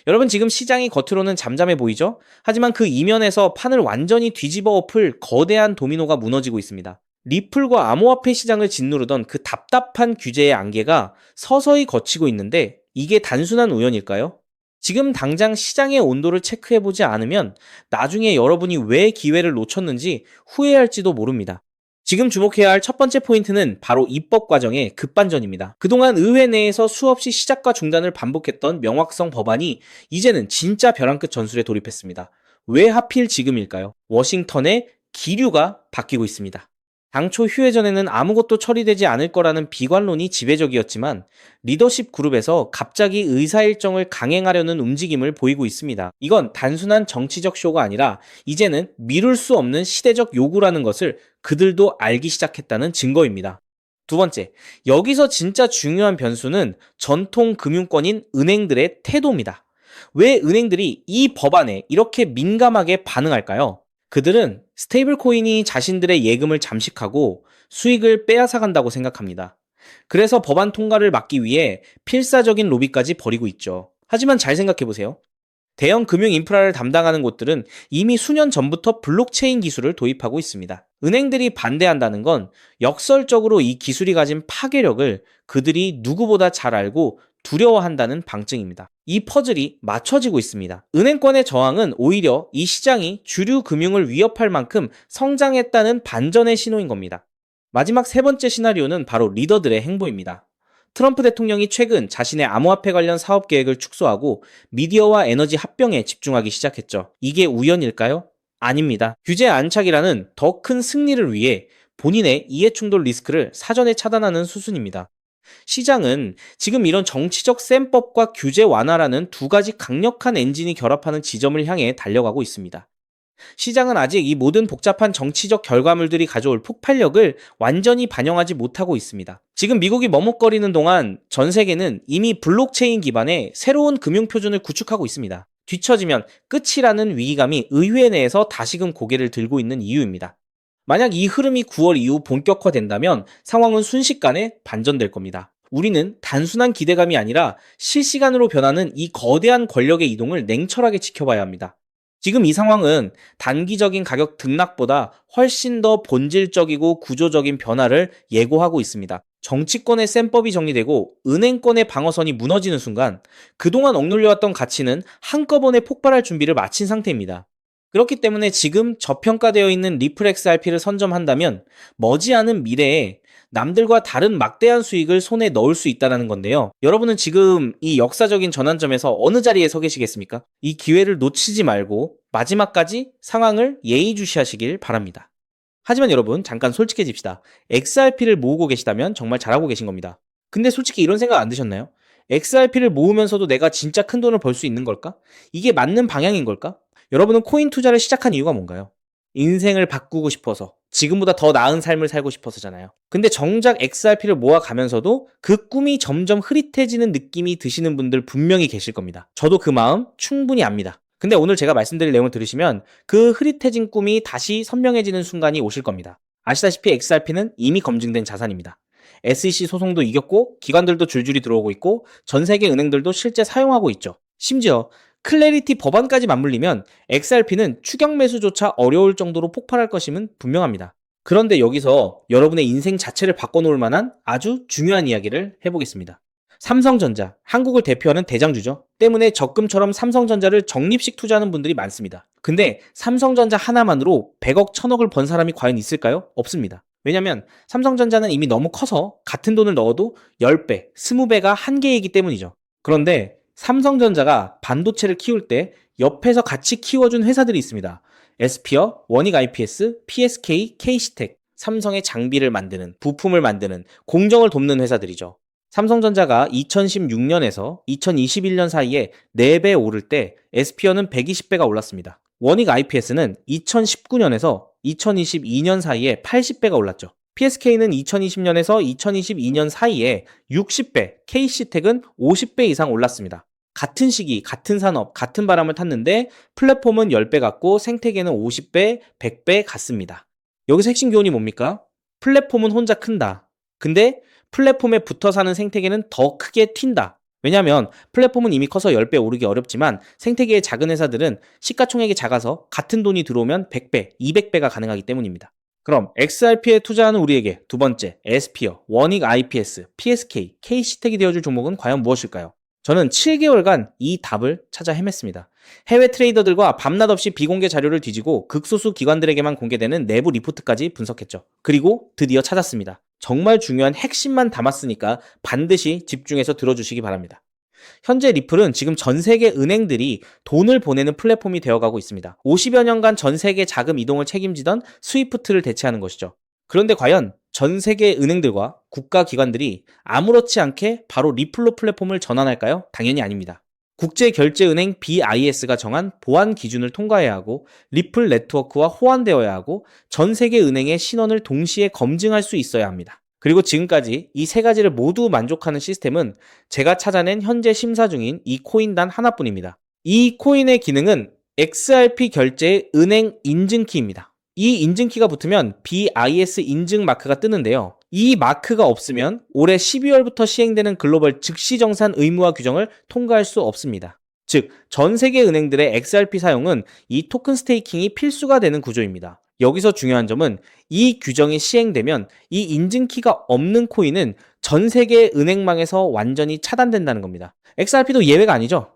여러분 지금 시장이 겉으로는 잠잠해 보이죠? 하지만 그 이면에서 판을 완전히 뒤집어 엎을 거대한 도미노가 무너지고 있습니다. 리플과 암호화폐 시장을 짓누르던 그 답답한 규제의 안개가 서서히 걷히고 있는데 이게 단순한 우연일까요? 지금 당장 시장의 온도를 체크해보지 않으면 나중에 여러분이 왜 기회를 놓쳤는지 후회할지도 모릅니다. 지금 주목해야 할 첫 번째 포인트는 바로 입법 과정의 급반전입니다. 그동안 의회 내에서 수없이 시작과 중단을 반복했던 명확성 법안이 이제는 진짜 벼랑 끝 전술에 돌입했습니다. 왜 하필 지금일까요? 워싱턴의 기류가 바뀌고 있습니다. 당초 휴회전에는 아무것도 처리되지 않을 거라는 비관론이 지배적이었지만 리더십 그룹에서 갑자기 의사일정을 강행하려는 움직임을 보이고 있습니다. 이건 단순한 정치적 쇼가 아니라 이제는 미룰 수 없는 시대적 요구라는 것을 그들도 알기 시작했다는 증거입니다. 두 번째, 여기서 진짜 중요한 변수는 전통 금융권인 은행들의 태도입니다. 왜 은행들이 이 법안에 이렇게 민감하게 반응할까요? 그들은 스테이블 코인이 자신들의 예금을 잠식하고 수익을 빼앗아간다고 생각합니다. 그래서 법안 통과를 막기 위해 필사적인 로비까지 벌이고 있죠. 하지만 잘 생각해보세요. 대형 금융 인프라를 담당하는 곳들은 이미 수년 전부터 블록체인 기술을 도입하고 있습니다. 은행들이 반대한다는 건 역설적으로 이 기술이 가진 파괴력을 그들이 누구보다 잘 알고 두려워한다는 방증입니다. 이 퍼즐이 맞춰지고 있습니다. 은행권의 저항은 오히려 이 시장이 주류 금융을 위협할 만큼 성장했다는 반전의 신호인 겁니다. 마지막 세 번째 시나리오는 바로 리더들의 행보입니다. 트럼프 대통령이 최근 자신의 암호화폐 관련 사업 계획을 축소하고 미디어와 에너지 합병에 집중하기 시작했죠. 이게 우연일까요? 아닙니다. 규제 안착이라는 더 큰 승리를 위해 본인의 이해충돌 리스크를 사전에 차단하는 수순입니다. 시장은 지금 이런 정치적 셈법과 규제 완화라는 두 가지 강력한 엔진이 결합하는 지점을 향해 달려가고 있습니다. 시장은 아직 이 모든 복잡한 정치적 결과물들이 가져올 폭발력을 완전히 반영하지 못하고 있습니다. 지금 미국이 머뭇거리는 동안 전 세계는 이미 블록체인 기반의 새로운 금융표준을 구축하고 있습니다. 뒤처지면 끝이라는 위기감이 의회 내에서 다시금 고개를 들고 있는 이유입니다. 만약 이 흐름이 9월 이후 본격화된다면 상황은 순식간에 반전될 겁니다. 우리는 단순한 기대감이 아니라 실시간으로 변하는 이 거대한 권력의 이동을 냉철하게 지켜봐야 합니다. 지금 이 상황은 단기적인 가격 등락보다 훨씬 더 본질적이고 구조적인 변화를 예고하고 있습니다. 정치권의 셈법이 정리되고 은행권의 방어선이 무너지는 순간 그동안 억눌려왔던 가치는 한꺼번에 폭발할 준비를 마친 상태입니다. 그렇기 때문에 지금 저평가되어 있는 리플 XRP를 선점한다면 머지않은 미래에 남들과 다른 막대한 수익을 손에 넣을 수 있다는 건데요. 여러분은 지금 이 역사적인 전환점에서 어느 자리에 서 계시겠습니까? 이 기회를 놓치지 말고 마지막까지 상황을 예의주시하시길 바랍니다. 하지만 여러분 잠깐 솔직해집시다. XRP를 모으고 계시다면 정말 잘하고 계신 겁니다. 근데 솔직히 이런 생각 안 드셨나요? XRP를 모으면서도 내가 진짜 큰 돈을 벌 수 있는 걸까? 이게 맞는 방향인 걸까? 여러분은 코인 투자를 시작한 이유가 뭔가요? 인생을 바꾸고 싶어서, 지금보다 더 나은 삶을 살고 싶어서잖아요. 근데 정작 XRP를 모아가면서도 그 꿈이 점점 흐릿해지는 느낌이 드시는 분들 분명히 계실 겁니다. 저도 그 마음 충분히 압니다. 근데 오늘 제가 말씀드릴 내용을 들으시면 그 흐릿해진 꿈이 다시 선명해지는 순간이 오실 겁니다. 아시다시피 XRP는 이미 검증된 자산입니다. SEC 소송도 이겼고 기관들도 줄줄이 들어오고 있고 전 세계 은행들도 실제 사용하고 있죠. 심지어 클래리티 법안까지 맞물리면 XRP는 추격 매수조차 어려울 정도로 폭발할 것임은 분명합니다. 그런데 여기서 여러분의 인생 자체를 바꿔놓을 만한 아주 중요한 이야기를 해보겠습니다. 삼성전자, 한국을 대표하는 대장주죠. 때문에 적금처럼 삼성전자를 적립식 투자하는 분들이 많습니다. 근데 삼성전자 하나만으로 100억, 1000억을 번 사람이 과연 있을까요? 없습니다. 왜냐면 삼성전자는 이미 너무 커서 같은 돈을 넣어도 10배, 20배가 한계이기 때문이죠. 그런데 삼성전자가 반도체를 키울 때 옆에서 같이 키워준 회사들이 있습니다. 에스피어, 원익 IPS, PSK, K시텍, 삼성의 장비를 만드는, 부품을 만드는, 공정을 돕는 회사들이죠. 삼성전자가 2016년에서 2021년 사이에 4배 오를 때 에스피어는 120배가 올랐습니다. 원익 IPS는 2019년에서 2022년 사이에 80배가 올랐죠. PSK는 2020년에서 2022년 사이에 60배, K시텍은 50배 이상 올랐습니다. 같은 시기, 같은 산업, 같은 바람을 탔는데 플랫폼은 10배 같고 생태계는 50배, 100배 같습니다. 여기서 핵심 교훈이 뭡니까? 플랫폼은 혼자 큰다. 근데 플랫폼에 붙어 사는 생태계는 더 크게 튄다. 왜냐하면 플랫폼은 이미 커서 10배 오르기 어렵지만 생태계의 작은 회사들은 시가총액이 작아서 같은 돈이 들어오면 100배, 200배가 가능하기 때문입니다. 그럼 XRP에 투자하는 우리에게 두 번째, 에스피어, 원익 IPS, PSK, K시텍이 되어줄 종목은 과연 무엇일까요? 저는 7개월간 이 답을 찾아 헤맸습니다. 해외 트레이더들과 밤낮 없이 비공개 자료를 뒤지고 극소수 기관들에게만 공개되는 내부 리포트까지 분석했죠. 그리고 드디어 찾았습니다. 정말 중요한 핵심만 담았으니까 반드시 집중해서 들어주시기 바랍니다. 현재 리플은 지금 전 세계 은행들이 돈을 보내는 플랫폼이 되어가고 있습니다. 50여 년간 전 세계 자금 이동을 책임지던 스위프트를 대체하는 것이죠. 그런데 과연 전 세계 은행들과 국가기관들이 아무렇지 않게 바로 리플로 플랫폼을 전환할까요? 당연히 아닙니다. 국제결제은행 BIS가 정한 보안 기준을 통과해야 하고 리플 네트워크와 호환되어야 하고 전 세계 은행의 신원을 동시에 검증할 수 있어야 합니다. 그리고 지금까지 이 세 가지를 모두 만족하는 시스템은 제가 찾아낸 현재 심사 중인 이 코인 단 하나뿐입니다. 이 코인의 기능은 XRP 결제의 은행 인증키입니다. 이 인증키가 붙으면 BIS 인증 마크가 뜨는데요. 이 마크가 없으면 올해 12월부터 시행되는 글로벌 즉시정산 의무화 규정을 통과할 수 없습니다. 즉, 전 세계 은행들의 XRP 사용은 이 토큰 스테이킹이 필수가 되는 구조입니다. 여기서 중요한 점은 이 규정이 시행되면 이 인증키가 없는 코인은 전 세계 은행망에서 완전히 차단된다는 겁니다. XRP도 예외가 아니죠.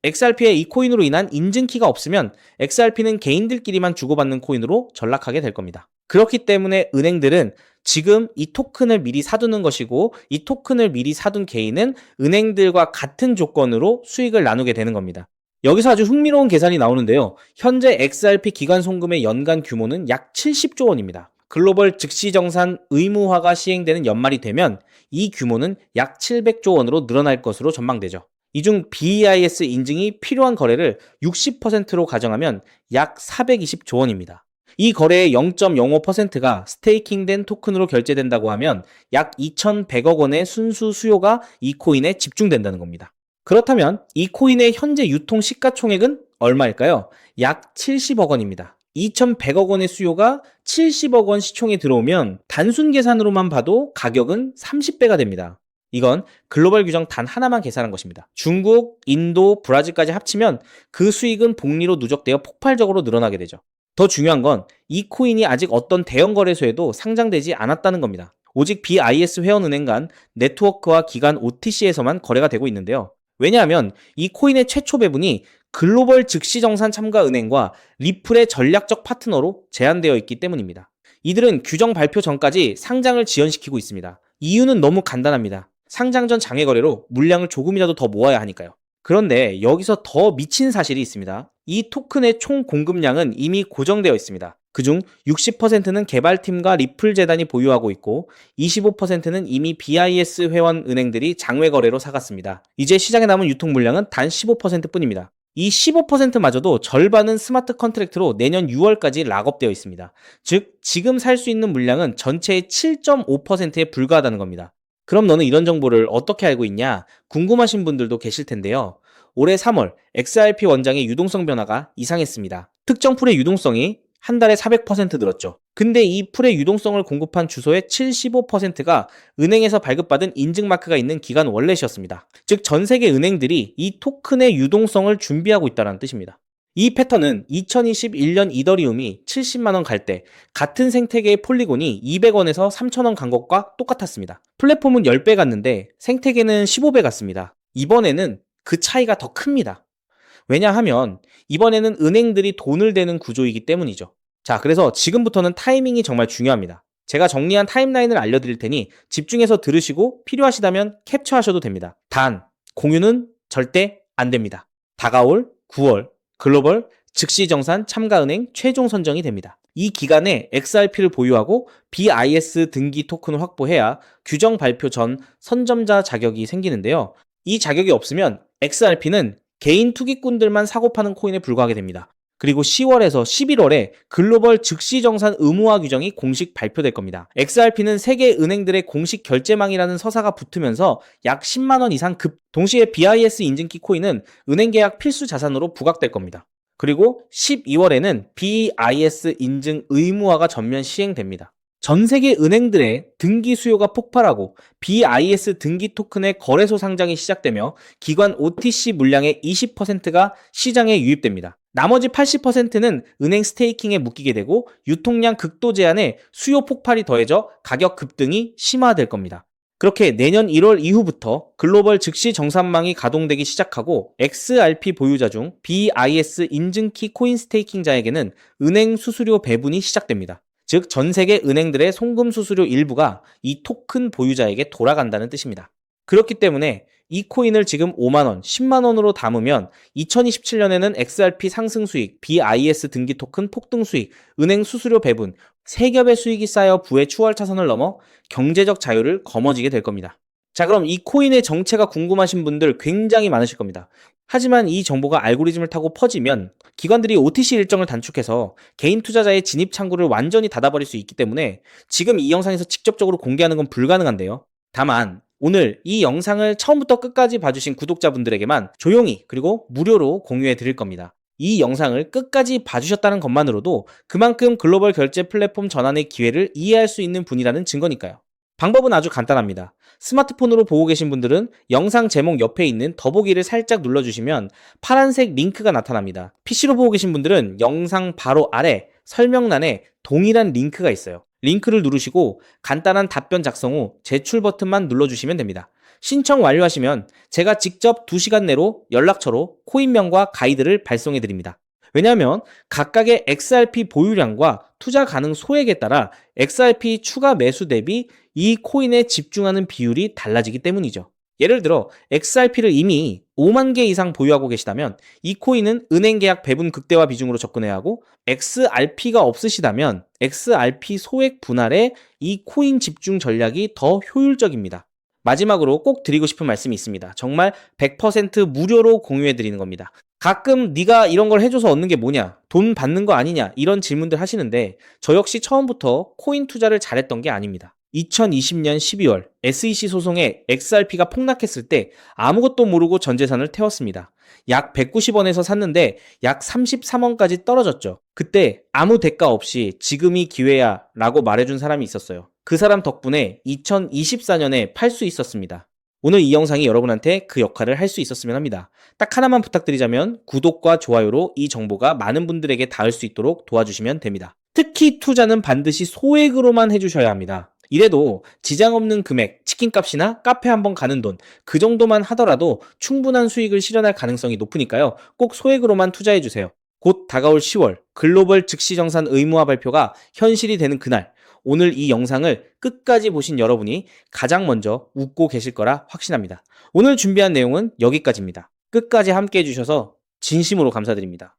XRP의 이 코인으로 인한 인증키가 없으면 XRP는 개인들끼리만 주고받는 코인으로 전락하게 될 겁니다. 그렇기 때문에 은행들은 지금 이 토큰을 미리 사두는 것이고 이 토큰을 미리 사둔 개인은 은행들과 같은 조건으로 수익을 나누게 되는 겁니다. 여기서 아주 흥미로운 계산이 나오는데요. 현재 XRP 기관 송금의 연간 규모는 약 70조 원입니다. 글로벌 즉시정산 의무화가 시행되는 연말이 되면 이 규모는 약 700조 원으로 늘어날 것으로 전망되죠. 이 중 BIS 인증이 필요한 거래를 60%로 가정하면 약 420조 원입니다. 이 거래의 0.05%가 스테이킹된 토큰으로 결제된다고 하면 약 2,100억 원의 순수 수요가 이 코인에 집중된다는 겁니다. 그렇다면 이 코인의 현재 유통 시가총액은 얼마일까요? 약 70억 원입니다. 2,100억 원의 수요가 70억 원 시총에 들어오면 단순 계산으로만 봐도 가격은 30배가 됩니다. 이건 글로벌 규정 단 하나만 계산한 것입니다. 중국, 인도, 브라질까지 합치면 그 수익은 복리로 누적되어 폭발적으로 늘어나게 되죠. 더 중요한 건 이 코인이 아직 어떤 대형 거래소에도 상장되지 않았다는 겁니다. 오직 BIS 회원은행 간 네트워크와 기관 OTC에서만 거래가 되고 있는데요. 왜냐하면 이 코인의 최초 배분이 글로벌 즉시정산 참가 은행과 리플의 전략적 파트너로 제한되어 있기 때문입니다. 이들은 규정 발표 전까지 상장을 지연시키고 있습니다. 이유는 너무 간단합니다. 상장 전 장외 거래로 물량을 조금이라도 더 모아야 하니까요. 그런데 여기서 더 미친 사실이 있습니다. 이 토큰의 총 공급량은 이미 고정되어 있습니다. 그중 60%는 개발팀과 리플 재단이 보유하고 있고 25%는 이미 BIS 회원 은행들이 장외 거래로 사갔습니다. 이제 시장에 남은 유통 물량은 단 15%뿐입니다. 이 15%마저도 절반은 스마트 컨트랙트로 내년 6월까지 락업되어 있습니다. 즉, 지금 살 수 있는 물량은 전체의 7.5%에 불과하다는 겁니다. 그럼 너는 이런 정보를 어떻게 알고 있냐? 궁금하신 분들도 계실 텐데요. 올해 3월 XRP 원장의 유동성 변화가 이상했습니다. 특정 풀의 유동성이 한 달에 400% 늘었죠. 근데 이 풀의 유동성을 공급한 주소의 75%가 은행에서 발급받은 인증마크가 있는 기관 월렛이었습니다. 즉, 전 세계 은행들이 이 토큰의 유동성을 준비하고 있다는 뜻입니다. 이 패턴은 2021년 이더리움이 70만원 갈 때 같은 생태계의 폴리곤이 200원에서 3,000원 간 것과 똑같았습니다. 플랫폼은 10배 갔는데 생태계는 15배 갔습니다. 이번에는 그 차이가 더 큽니다. 왜냐하면 이번에는 은행들이 돈을 대는 구조이기 때문이죠. 자, 그래서 지금부터는 타이밍이 정말 중요합니다. 제가 정리한 타임라인을 알려드릴 테니 집중해서 들으시고 필요하시다면 캡처하셔도 됩니다. 단, 공유는 절대 안 됩니다. 다가올 9월 글로벌 즉시정산 참가은행 최종 선정이 됩니다. 이 기간에 XRP를 보유하고 BIS 등기 토큰을 확보해야 규정 발표 전 선점자 자격이 생기는데요. 이 자격이 없으면 XRP는 개인 투기꾼들만 사고 파는 코인에 불과하게 됩니다. 그리고 10월에서 11월에 글로벌 즉시정산 의무화 규정이 공식 발표될 겁니다. XRP는 세계 은행들의 공식 결제망이라는 서사가 붙으면서 약 10만원 이상 동시에 BIS 인증키 코인은 은행 계약 필수 자산으로 부각될 겁니다. 그리고 12월에는 BIS 인증 의무화가 전면 시행됩니다. 전 세계 은행들의 등기 수요가 폭발하고 BIS 등기 토큰의 거래소 상장이 시작되며 기관 OTC 물량의 20%가 시장에 유입됩니다. 나머지 80%는 은행 스테이킹에 묶이게 되고 유통량 극도 제한에 수요 폭발이 더해져 가격 급등이 심화될 겁니다. 그렇게 내년 1월 이후부터 글로벌 즉시 정산망이 가동되기 시작하고 XRP 보유자 중 BIS 인증키 코인 스테이킹자에게는 은행 수수료 배분이 시작됩니다. 즉, 전 세계 은행들의 송금 수수료 일부가 이 토큰 보유자에게 돌아간다는 뜻입니다. 그렇기 때문에 이 코인을 지금 5만원, 10만원으로 담으면 2027년에는 XRP 상승 수익, BIS 등기 토큰 폭등 수익, 은행 수수료 배분, 세 겹의 수익이 쌓여 부의 추월 차선을 넘어 경제적 자유를 거머쥐게 될 겁니다. 자, 그럼 이 코인의 정체가 궁금하신 분들 굉장히 많으실 겁니다. 하지만 이 정보가 알고리즘을 타고 퍼지면 기관들이 OTC 일정을 단축해서 개인 투자자의 진입 창구를 완전히 닫아버릴 수 있기 때문에 지금 이 영상에서 직접적으로 공개하는 건 불가능한데요. 다만 오늘 이 영상을 처음부터 끝까지 봐주신 구독자분들에게만 조용히 그리고 무료로 공유해 드릴 겁니다. 이 영상을 끝까지 봐주셨다는 것만으로도 그만큼 글로벌 결제 플랫폼 전환의 기회를 이해할 수 있는 분이라는 증거니까요. 방법은 아주 간단합니다. 스마트폰으로 보고 계신 분들은 영상 제목 옆에 있는 더보기를 살짝 눌러주시면 파란색 링크가 나타납니다. PC로 보고 계신 분들은 영상 바로 아래 설명란에 동일한 링크가 있어요. 링크를 누르시고 간단한 답변 작성 후 제출 버튼만 눌러주시면 됩니다. 신청 완료하시면 제가 직접 2시간 내로 연락처로 코인명과 가이드를 발송해 드립니다. 왜냐하면 각각의 XRP 보유량과 투자 가능 소액에 따라 XRP 추가 매수 대비 이 코인에 집중하는 비율이 달라지기 때문이죠. 예를 들어 XRP를 이미 5만 개 이상 보유하고 계시다면 이 코인은 은행 계약 배분 극대화 비중으로 접근해야 하고, XRP가 없으시다면 XRP 소액 분할에 이 코인 집중 전략이 더 효율적입니다. 마지막으로 꼭 드리고 싶은 말씀이 있습니다. 정말 100% 무료로 공유해 드리는 겁니다. 가끔 네가 이런 걸 해줘서 얻는 게 뭐냐, 돈 받는 거 아니냐, 이런 질문들 하시는데 저 역시 처음부터 코인 투자를 잘했던 게 아닙니다. 2020년 12월 SEC 소송에 XRP가 폭락했을 때 아무것도 모르고 전 재산을 태웠습니다. 약 190원에서 샀는데 약 33원까지 떨어졌죠. 그때 아무 대가 없이 지금이 기회야 라고 말해준 사람이 있었어요. 그 사람 덕분에 2024년에 팔 수 있었습니다. 오늘 이 영상이 여러분한테 그 역할을 할 수 있었으면 합니다. 딱 하나만 부탁드리자면 구독과 좋아요로 이 정보가 많은 분들에게 닿을 수 있도록 도와주시면 됩니다. 특히 투자는 반드시 소액으로만 해주셔야 합니다. 이래도 지장 없는 금액, 치킨값이나 카페 한번 가는 돈, 그 정도만 하더라도 충분한 수익을 실현할 가능성이 높으니까요. 꼭 소액으로만 투자해주세요. 곧 다가올 10월 글로벌 즉시정산 의무화 발표가 현실이 되는 그날, 오늘 이 영상을 끝까지 보신 여러분이 가장 먼저 웃고 계실 거라 확신합니다. 오늘 준비한 내용은 여기까지입니다. 끝까지 함께 해주셔서 진심으로 감사드립니다.